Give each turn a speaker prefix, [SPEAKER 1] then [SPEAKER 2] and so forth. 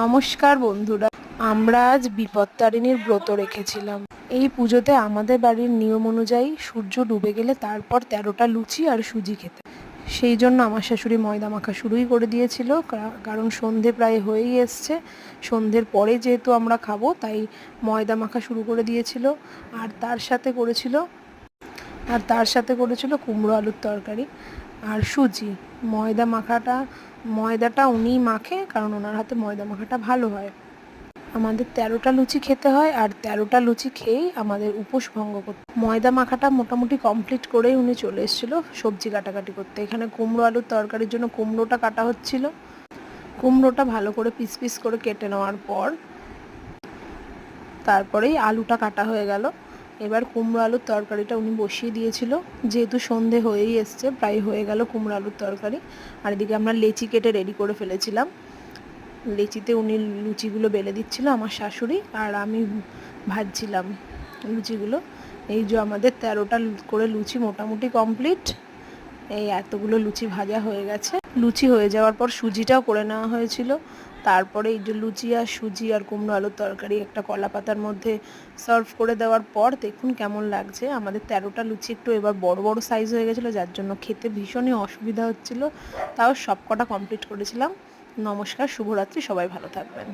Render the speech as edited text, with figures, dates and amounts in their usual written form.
[SPEAKER 1] নমস্কার বন্ধুরা, আমরা আজ বিপত্তারিণীর ব্রত রেখেছিলাম। এই পুজোতে আমাদের বাড়ির নিয়ম অনুযায়ী সূর্য ডুবে গেলে তারপর 13টা লুচি আর সুজি খেতে। সেই জন্য আমার শাশুড়ি ময়দা মাখা শুরুই করে দিয়েছিল, কারণ সন্ধে প্রায় হয়েই এসছে। সন্ধ্যের পরে যেহেতু আমরা খাবো, তাই ময়দা মাখা শুরু করে দিয়েছিল। আর তার সাথে করেছিল কুমড়ো আলুর তরকারি আর সুজি। ময়দাটা উনিই মাখে, কারণ ওনার হাতে ময়দা মাখাটা ভালো হয়। আমাদের 13টা লুচি খেতে হয়, আর 13টা লুচি খেয়েই আমাদের উপোস ভঙ্গ করতে। ময়দা মাখাটা মোটামুটি কমপ্লিট করেই উনি চলে এসেছিলো সবজি কাটাকাটি করতে। এখানে কুমড়ো আলুর তরকারির জন্য কুমড়োটা কাটা হচ্ছিল। কুমড়োটা ভালো করে পিস পিস করে কেটে নেওয়ার পর তারপরেই আলুটা কাটা হয়ে গেল। এবার কুমড়ো আলুর তরকারিটা উনি বসিয়ে দিয়েছিল, যেহেতু সন্ধে হয়েই এসছে, প্রায় হয়ে গেল কুমড়ো আলুর তরকারি। আর এদিকে আমরা লেচি কেটে রেডি করে ফেলেছিলাম। লেচিতে উনি লুচিগুলো বেলে দিচ্ছিল আমার শাশুড়ি, আর আমি ভাজছিলাম লুচিগুলো। এই যে আমাদের 13টা করে লুচি মোটামুটি কমপ্লিট। এই এতগুলো লুচি ভাজা হয়ে গেছে। লুচি হয়ে যাওয়ার পর সুজিটাও করে নেওয়া হয়েছিল। তারপরে এই যে লুচি আর সুজি আর কুমড়ো আলুর তরকারি একটা কলা পাতার মধ্যে সার্ভ করে দেওয়ার পর দেখুন কেমন লাগছে। আমাদের 13টা লুচি একটু এবার বড় বড় সাইজ হয়ে গেছিলো, যার জন্য খেতে ভীষণই অসুবিধা হচ্ছিল। তাও সব কটা কমপ্লিট করেছিলাম। নমস্কার, শুভরাত্রি, সবাই ভালো থাকবেন।